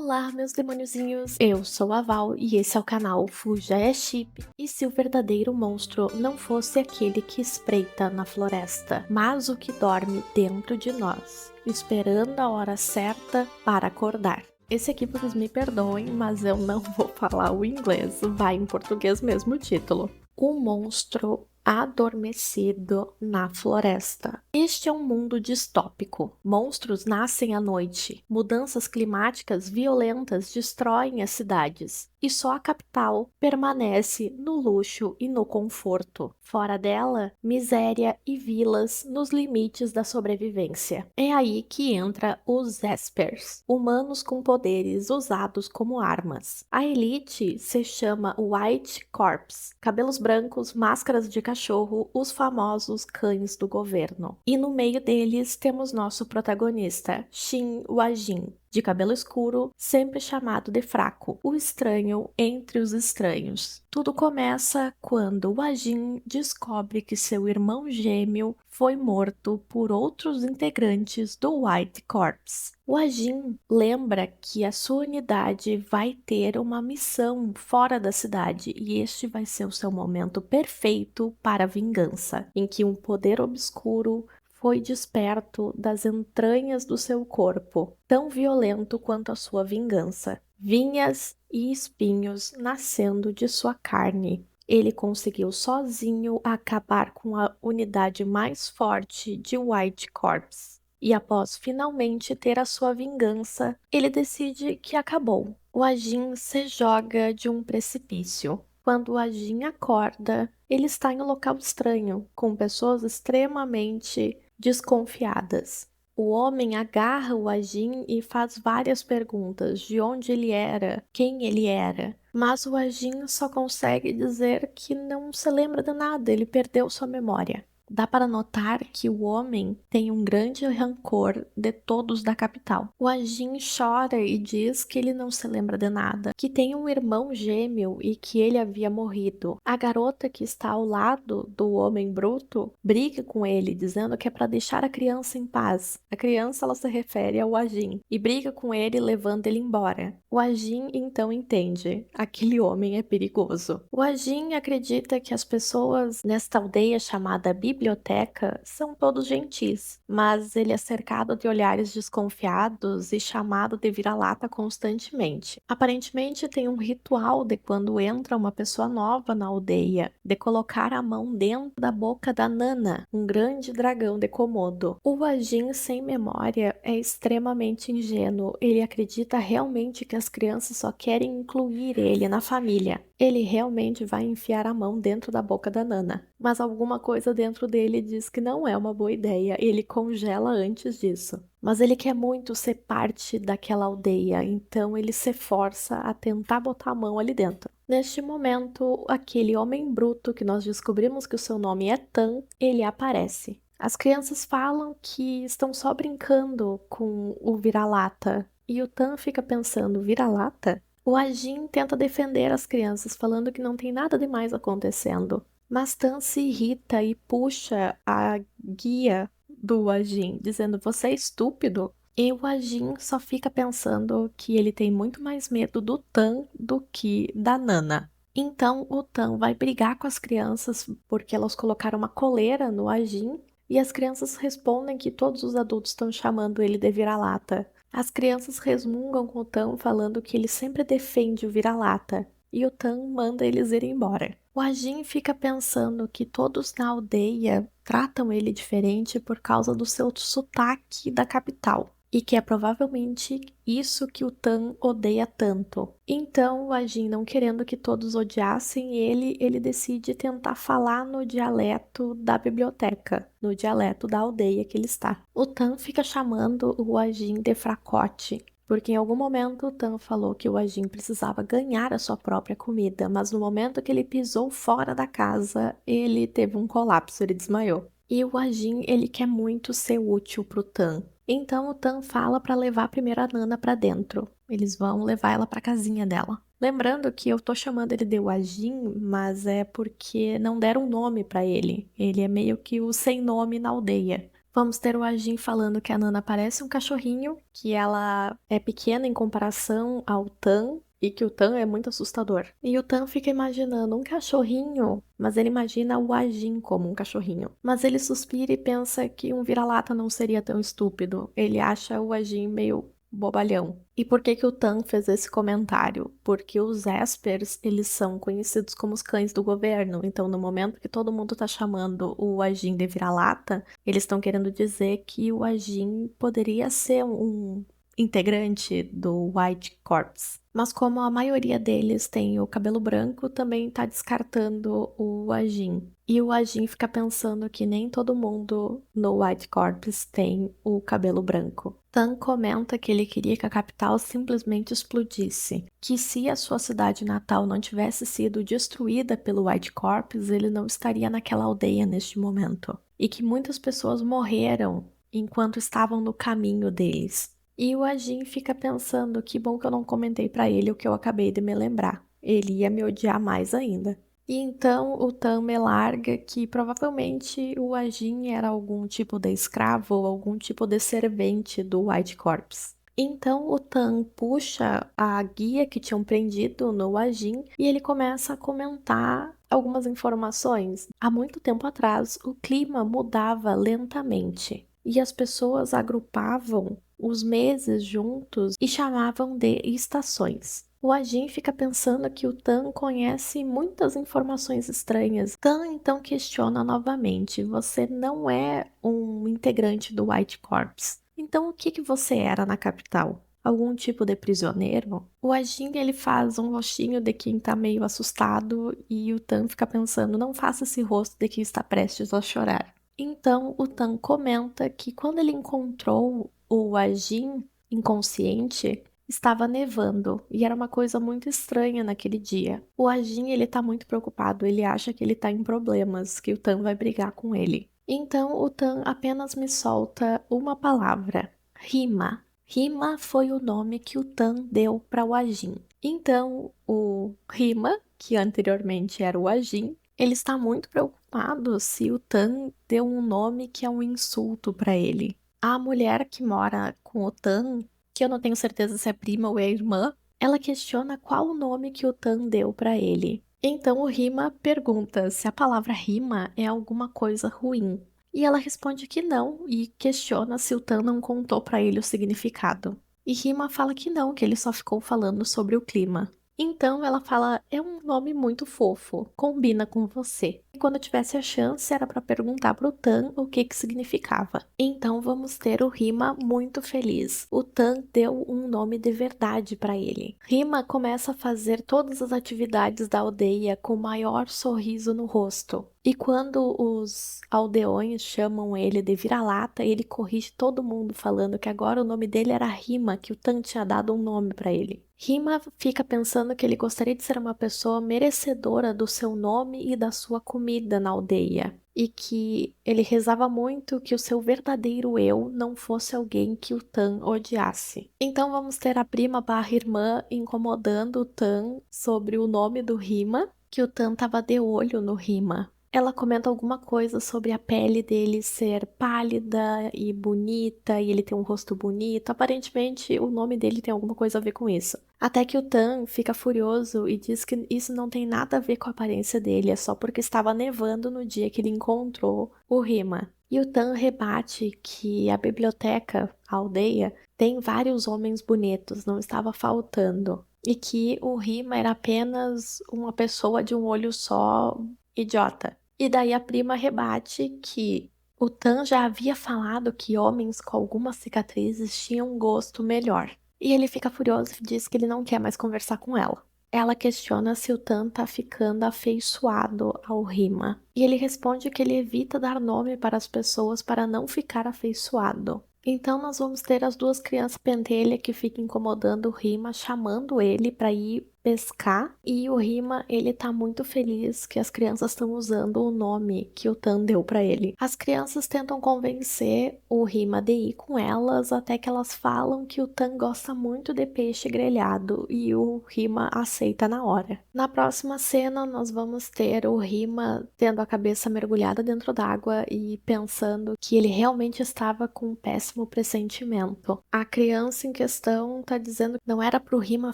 Olá, meus demôniozinhos! Eu sou a Val e esse é o canal Fuja é Chip. E se o verdadeiro monstro não fosse aquele que espreita na floresta, mas o que dorme dentro de nós, esperando a hora certa para acordar? Esse aqui vocês me perdoem, mas eu não vou falar o inglês, vai em português mesmo o título. O monstro adormecido na floresta. Este é um mundo distópico. Monstros nascem à noite. Mudanças climáticas violentas destroem as cidades. E só a capital permanece no luxo e no conforto. Fora dela, miséria e vilas nos limites da sobrevivência. É aí que entra os Espers, humanos com poderes usados como armas. A elite se chama White Corps, cabelos brancos, máscaras de cachorro, os famosos cães do governo. E no meio deles temos nosso protagonista, Shin Wajin, de cabelo escuro, sempre chamado de fraco, o estranho entre os estranhos. Tudo começa quando Wajin descobre que seu irmão gêmeo foi morto por outros integrantes do White Corps. Wajin lembra que a sua unidade vai ter uma missão fora da cidade e este vai ser o seu momento perfeito para a vingança, em que um poder obscuro foi desperto das entranhas do seu corpo, tão violento quanto a sua vingança. Vinhas e espinhos nascendo de sua carne. Ele conseguiu sozinho acabar com a unidade mais forte de White Corps. E após finalmente ter a sua vingança, ele decide que acabou. O Ajin se joga de um precipício. Quando o Ajin acorda, ele está em um local estranho, com pessoas extremamente desconfiadas. O homem agarra o Ajin e faz várias perguntas de onde ele era, quem ele era. Mas o Ajin só consegue dizer que não se lembra de nada, ele perdeu sua memória. Dá para notar que o homem tem um grande rancor de todos da capital. O Ajin chora e diz que ele não se lembra de nada, que tem um irmão gêmeo e que ele havia morrido. A garota que está ao lado do homem bruto briga com ele, dizendo que é para deixar a criança em paz. A criança ela se refere ao Ajin e briga com ele, levando ele embora. O Ajin então entende, aquele homem é perigoso. O Ajin acredita que as pessoas nesta aldeia chamada biblioteca são todos gentis, mas ele é cercado de olhares desconfiados e chamado de vira-lata constantemente. Aparentemente tem um ritual de quando entra uma pessoa nova na aldeia, de colocar a mão dentro da boca da Nana, um grande dragão de Komodo. O Ajin sem memória é extremamente ingênuo, ele acredita realmente que as crianças só querem incluir ele na família. Ele realmente vai enfiar a mão dentro da boca da Nana, mas alguma coisa dentro dele diz que não é uma boa ideia, ele congela antes disso. Mas ele quer muito ser parte daquela aldeia, então ele se força a tentar botar a mão ali dentro. Neste momento, aquele homem bruto que nós descobrimos que o seu nome é Tan, ele aparece. As crianças falam que estão só brincando com o vira-lata, e o Tan fica pensando, vira-lata? O Ajin tenta defender as crianças, falando que não tem nada demais acontecendo. Mas Tan se irrita e puxa a guia do Ajin, dizendo, você é estúpido? E o Ajin só fica pensando que ele tem muito mais medo do Tan do que da Nana. Então o Tan vai brigar com as crianças porque elas colocaram uma coleira no Ajin e as crianças respondem que todos os adultos estão chamando ele de vira-lata. As crianças resmungam com o Tan falando que ele sempre defende o vira-lata e o Tan manda eles ir embora. O Ajin fica pensando que todos na aldeia tratam ele diferente por causa do seu sotaque da capital. E que é provavelmente isso que o Tan odeia tanto. Então, o Ajin, não querendo que todos odiassem ele decide tentar falar no dialeto da biblioteca, no dialeto da aldeia que ele está. O Tan fica chamando o Ajin de fracote, porque em algum momento o Tan falou que o Ajin precisava ganhar a sua própria comida, mas no momento que ele pisou fora da casa, ele teve um colapso, ele desmaiou. E o Ajin, ele quer muito ser útil pro Tan. Então o Tan fala para levar primeiro a Nana para dentro. Eles vão levar ela para casinha dela. Lembrando que eu tô chamando ele de Wajin, mas é porque não deram um nome para ele. Ele é meio que o sem nome na aldeia. Vamos ter o Ajin falando que a Nana parece um cachorrinho, que ela é pequena em comparação ao Tan e que o Tan é muito assustador. E o Tan fica imaginando um cachorrinho, mas ele imagina o Ajin como um cachorrinho. Mas ele suspira e pensa que um vira-lata não seria tão estúpido. Ele acha o Ajin meio bobalhão. E por que que o Tan fez esse comentário? Porque os Espers, eles são conhecidos como os cães do governo. Então, no momento que todo mundo tá chamando o Ajin de vira-lata, eles estão querendo dizer que o Ajin poderia ser um integrante do White Corps. Mas como a maioria deles tem o cabelo branco, também tá descartando o Ajin. E o Ajin fica pensando que nem todo mundo no White Corps tem o cabelo branco. Tan comenta que ele queria que a capital simplesmente explodisse, que se a sua cidade natal não tivesse sido destruída pelo White Corps, ele não estaria naquela aldeia neste momento, e que muitas pessoas morreram enquanto estavam no caminho deles. E o Ajin fica pensando, que bom que eu não comentei pra ele o que eu acabei de me lembrar. Ele ia me odiar mais ainda. E então o Tan me larga que provavelmente o Ajin era algum tipo de escravo ou algum tipo de servente do White Corps. Então o Tan puxa a guia que tinham prendido no Ajin e ele começa a comentar algumas informações. Há muito tempo atrás, o clima mudava lentamente e as pessoas agrupavam os meses juntos e chamavam de estações. O Ajin fica pensando que o Tan conhece muitas informações estranhas. Tan então questiona novamente: você não é um integrante do White Corps. Então o que que você era na capital? Algum tipo de prisioneiro? O Ajin ele faz um rostinho de quem tá meio assustado e o Tan fica pensando: não faça esse rosto de quem está prestes a chorar. Então o Tan comenta que quando ele encontrou o Ajin inconsciente, estava nevando e era uma coisa muito estranha naquele dia. O Ajin, ele tá muito preocupado, ele acha que ele tá em problemas, que o Tan vai brigar com ele. Então o Tan apenas me solta uma palavra: Rima. Rima foi o nome que o Tan deu para o Ajin. Então o Rima, que anteriormente era o Ajin, ele está muito preocupado se o Tan deu um nome que é um insulto para ele. A mulher que mora com o Tan, que eu não tenho certeza se é prima ou é irmã, ela questiona qual o nome que o Tan deu para ele. Então o Rima pergunta se a palavra rima é alguma coisa ruim. E ela responde que não e questiona se o Tan não contou para ele o significado. E Rima fala que não, que ele só ficou falando sobre o clima. Então ela fala: é um nome muito fofo, combina com você. E quando eu tivesse a chance, era para perguntar pro Tan o que que significava. Então vamos ter o Rima muito feliz. O Tan deu um nome de verdade para ele. Rima começa a fazer todas as atividades da aldeia com o maior sorriso no rosto. E quando os aldeões chamam ele de vira-lata, ele corrige todo mundo falando que agora o nome dele era Rima, que o Tan tinha dado um nome para ele. Rima fica pensando que ele gostaria de ser uma pessoa merecedora do seu nome e da sua comida na aldeia. E que ele rezava muito que o seu verdadeiro eu não fosse alguém que o Tan odiasse. Então vamos ter a prima barra irmã incomodando o Tan sobre o nome do Rima, que o Tan tava de olho no Rima. Ela comenta alguma coisa sobre a pele dele ser pálida e bonita, e ele tem um rosto bonito. Aparentemente, o nome dele tem alguma coisa a ver com isso. Até que o Tan fica furioso e diz que isso não tem nada a ver com a aparência dele, é só porque estava nevando no dia que ele encontrou o Rima. E o Tan rebate que a biblioteca, a aldeia, tem vários homens bonitos, não estava faltando. E que o Rima era apenas uma pessoa de um olho só, idiota. E daí a prima rebate que o Tan já havia falado que homens com algumas cicatrizes tinham um gosto melhor. E ele fica furioso e diz que ele não quer mais conversar com ela. Ela questiona se o Tan tá ficando afeiçoado ao Rima. E ele responde que ele evita dar nome para as pessoas para não ficar afeiçoado. Então nós vamos ter as duas crianças pentelha que ficam incomodando o Rima, chamando ele para ir pescar e o Rima, ele tá muito feliz que as crianças estão usando o nome que o Tan deu pra ele. As crianças tentam convencer o Rima de ir com elas até que elas falam que o Tan gosta muito de peixe grelhado e o Rima aceita na hora. Na próxima cena, nós vamos ter o Rima tendo a cabeça mergulhada dentro d'água e pensando que ele realmente estava com um péssimo pressentimento. A criança em questão tá dizendo que não era pro Rima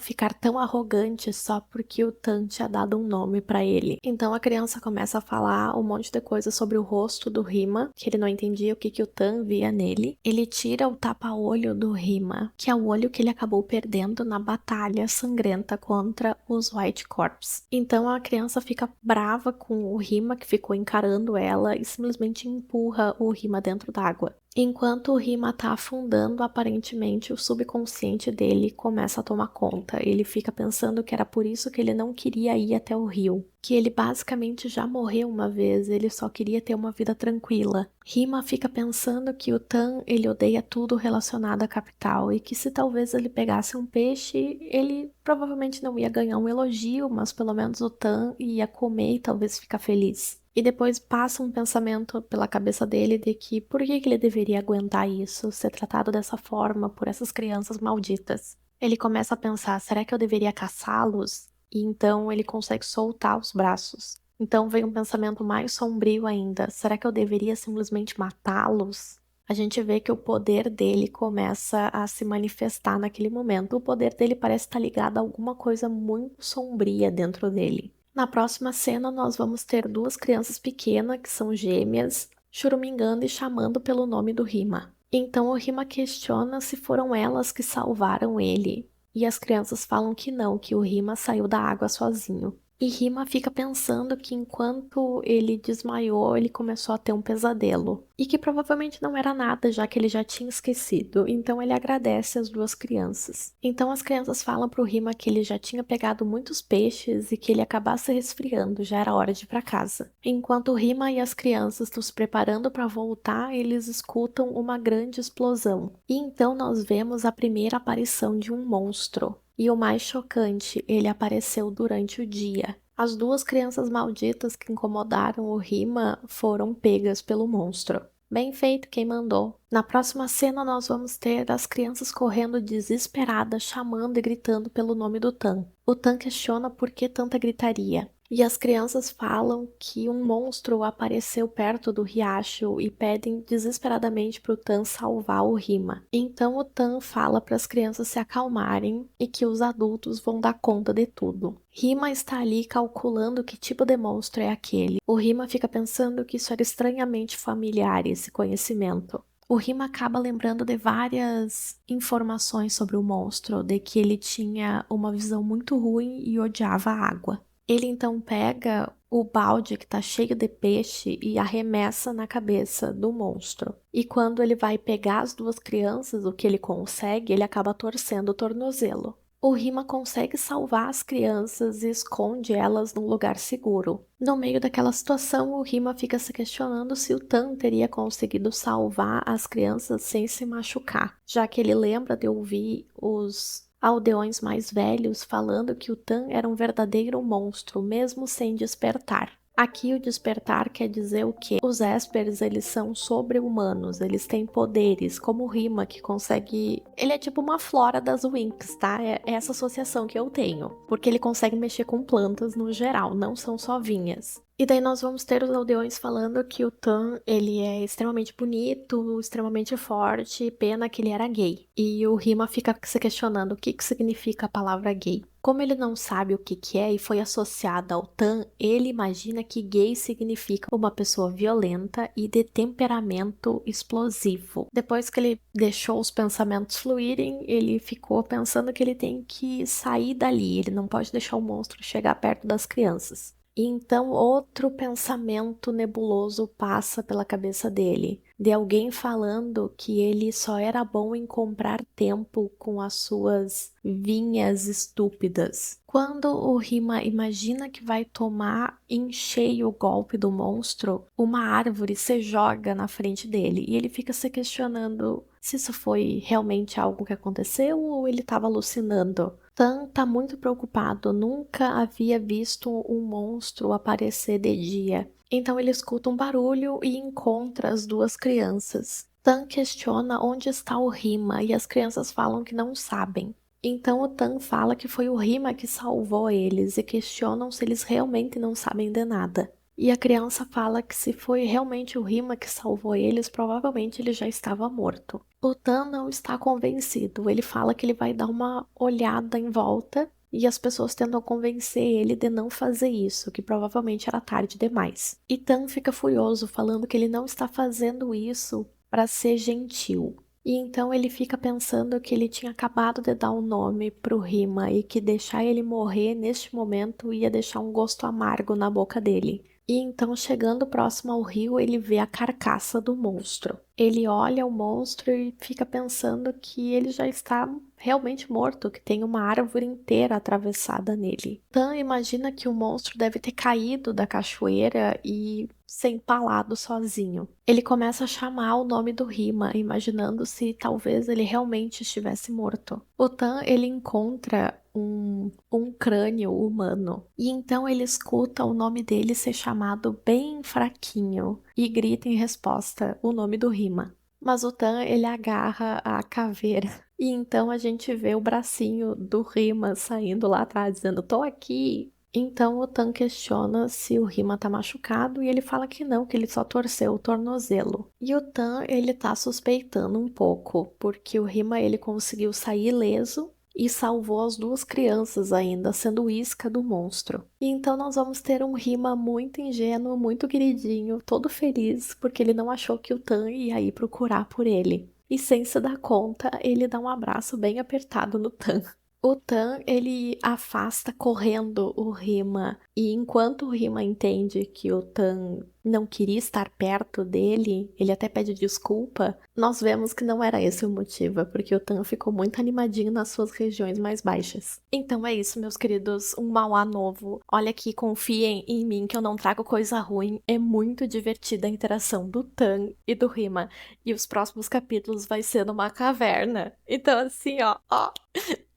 ficar tão arrogante só porque o Tan tinha dado um nome pra ele. Então a criança começa a falar um monte de coisa sobre o rosto do Rima, que ele não entendia o que o Tan via nele. Ele tira o tapa-olho do Rima, que é o olho que ele acabou perdendo na batalha sangrenta contra os White Corps. Então a criança fica brava com o Rima, que ficou encarando ela, e simplesmente empurra o Rima dentro d'água. Enquanto o Rima tá afundando, aparentemente o subconsciente dele começa a tomar conta. Ele fica pensando que era por isso que ele não queria ir até o rio. Que ele basicamente já morreu uma vez, ele só queria ter uma vida tranquila. Rima fica pensando que o Tan, ele odeia tudo relacionado à capital e que se talvez ele pegasse um peixe, ele provavelmente não ia ganhar um elogio, mas pelo menos o Tan ia comer e talvez ficar feliz. E depois passa um pensamento pela cabeça dele de que por que ele deveria aguentar isso, ser tratado dessa forma por essas crianças malditas. Ele começa a pensar, será que eu deveria caçá-los? E então ele consegue soltar os braços. Então vem um pensamento mais sombrio ainda, será que eu deveria simplesmente matá-los? A gente vê que o poder dele começa a se manifestar naquele momento. O poder dele parece estar ligado a alguma coisa muito sombria dentro dele. Na próxima cena, nós vamos ter duas crianças pequenas, que são gêmeas, churumingando e chamando pelo nome do Rima. Então o Rima questiona se foram elas que salvaram ele, e as crianças falam que não, que o Rima saiu da água sozinho. E Rima fica pensando que enquanto ele desmaiou, ele começou a ter um pesadelo. E que provavelmente não era nada, já que ele já tinha esquecido. Então ele agradece as duas crianças. Então as crianças falam pro Rima que ele já tinha pegado muitos peixes e que ele acabasse resfriando, já era hora de ir pra casa. Enquanto o Rima e as crianças estão se preparando para voltar, eles escutam uma grande explosão. E então nós vemos a primeira aparição de um monstro. E o mais chocante, ele apareceu durante o dia. As duas crianças malditas que incomodaram o Rima foram pegas pelo monstro. Bem feito quem mandou. Na próxima cena nós vamos ter as crianças correndo desesperadas, chamando e gritando pelo nome do Tan. O Tan questiona por que tanta gritaria. E as crianças falam que um monstro apareceu perto do riacho e pedem desesperadamente para o Tan salvar o Rima. Então o Tan fala para as crianças se acalmarem e que os adultos vão dar conta de tudo. Rima está ali calculando que tipo de monstro é aquele. O Rima fica pensando que isso era estranhamente familiar, esse conhecimento. O Rima acaba lembrando de várias informações sobre o monstro, de que ele tinha uma visão muito ruim e odiava a água. Ele então pega o balde que está cheio de peixe e arremessa na cabeça do monstro. E quando ele vai pegar as duas crianças, o que ele consegue, ele acaba torcendo o tornozelo. O Rima consegue salvar as crianças e esconde elas num lugar seguro. No meio daquela situação, o Rima fica se questionando se o Tan teria conseguido salvar as crianças sem se machucar, já que ele lembra de ouvir os aldeões mais velhos falando que o Tan era um verdadeiro monstro, mesmo sem despertar. Aqui o despertar quer dizer o quê? Os Espers, eles são sobre-humanos, eles têm poderes, como o Rima, que consegue... Ele é tipo uma flora das Winx, tá? É essa associação que eu tenho. Porque ele consegue mexer com plantas no geral, não são só vinhas. E daí nós vamos ter os aldeões falando que o Tan, ele é extremamente bonito, extremamente forte, pena que ele era gay. E o Rima fica se questionando o que significa a palavra gay. Como ele não sabe o que é e foi associado ao Tan, ele imagina que gay significa uma pessoa violenta e de temperamento explosivo. Depois que ele deixou os pensamentos fluírem, ele ficou pensando que ele tem que sair dali, ele não pode deixar o monstro chegar perto das crianças. E então outro pensamento nebuloso passa pela cabeça dele, de alguém falando que ele só era bom em comprar tempo com as suas vinhas estúpidas. Quando o Rima imagina que vai tomar em cheio o golpe do monstro, uma árvore se joga na frente dele e ele fica se questionando se isso foi realmente algo que aconteceu ou ele estava alucinando. Tan tá muito preocupado, nunca havia visto um monstro aparecer de dia. Então ele escuta um barulho e encontra as duas crianças. Tan questiona onde está o Rima e as crianças falam que não sabem. Então o Tan fala que foi o Rima que salvou eles e questionam se eles realmente não sabem de nada. E a criança fala que se foi realmente o Rima que salvou eles, provavelmente ele já estava morto. O Tan não está convencido, ele fala que ele vai dar uma olhada em volta e as pessoas tentam convencer ele de não fazer isso, que provavelmente era tarde demais. E Tan fica furioso, falando que ele não está fazendo isso para ser gentil. E então ele fica pensando que ele tinha acabado de dar um nome pro Rima e que deixar ele morrer neste momento ia deixar um gosto amargo na boca dele. E então, chegando próximo ao rio, ele vê a carcaça do monstro. Ele olha o monstro e fica pensando que ele já está realmente morto, que tem uma árvore inteira atravessada nele. Tan imagina que o monstro deve ter caído da cachoeira e ser empalado sozinho. Ele começa a chamar o nome do Rima, imaginando se talvez ele realmente estivesse morto. O Tan, ele encontra um crânio humano. E então ele escuta o nome dele ser chamado bem fraquinho e grita em resposta o nome do Rima. Mas o Tan, ele agarra a caveira e então a gente vê o bracinho do Rima saindo lá atrás dizendo: "Tô aqui". Então o Tan questiona se o Rima tá machucado e ele fala que não, que ele só torceu o tornozelo. E o Tan, ele tá suspeitando um pouco, porque o Rima, ele conseguiu sair ileso e salvou as duas crianças ainda, sendo isca do monstro. E então nós vamos ter um Rima muito ingênuo, muito queridinho, todo feliz, porque ele não achou que o Tan ia ir procurar por ele. E sem se dar conta, ele dá um abraço bem apertado no Tan. O Tan, ele afasta correndo o Rima, e enquanto o Rima entende que o Tan não queria estar perto dele, ele até pede desculpa, nós vemos que não era esse o motivo, porque o Tan ficou muito animadinho nas suas regiões mais baixas. Então é isso, meus queridos, um Mauá novo. Olha aqui, confiem em mim que eu não trago coisa ruim, é muito divertida a interação do Tan e do Rima, e os próximos capítulos vai ser numa caverna. Então assim, ó.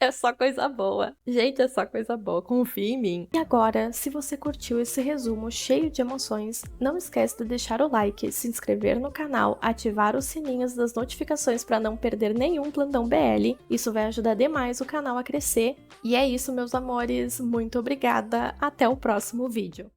É só coisa boa. Gente, é só coisa boa. Confia em mim. E agora, se você curtiu esse resumo cheio de emoções, não esquece de deixar o like, se inscrever no canal, ativar os sininhos das notificações para não perder nenhum Plantão BL. Isso vai ajudar demais o canal a crescer. E é isso, meus amores. Muito obrigada. Até o próximo vídeo.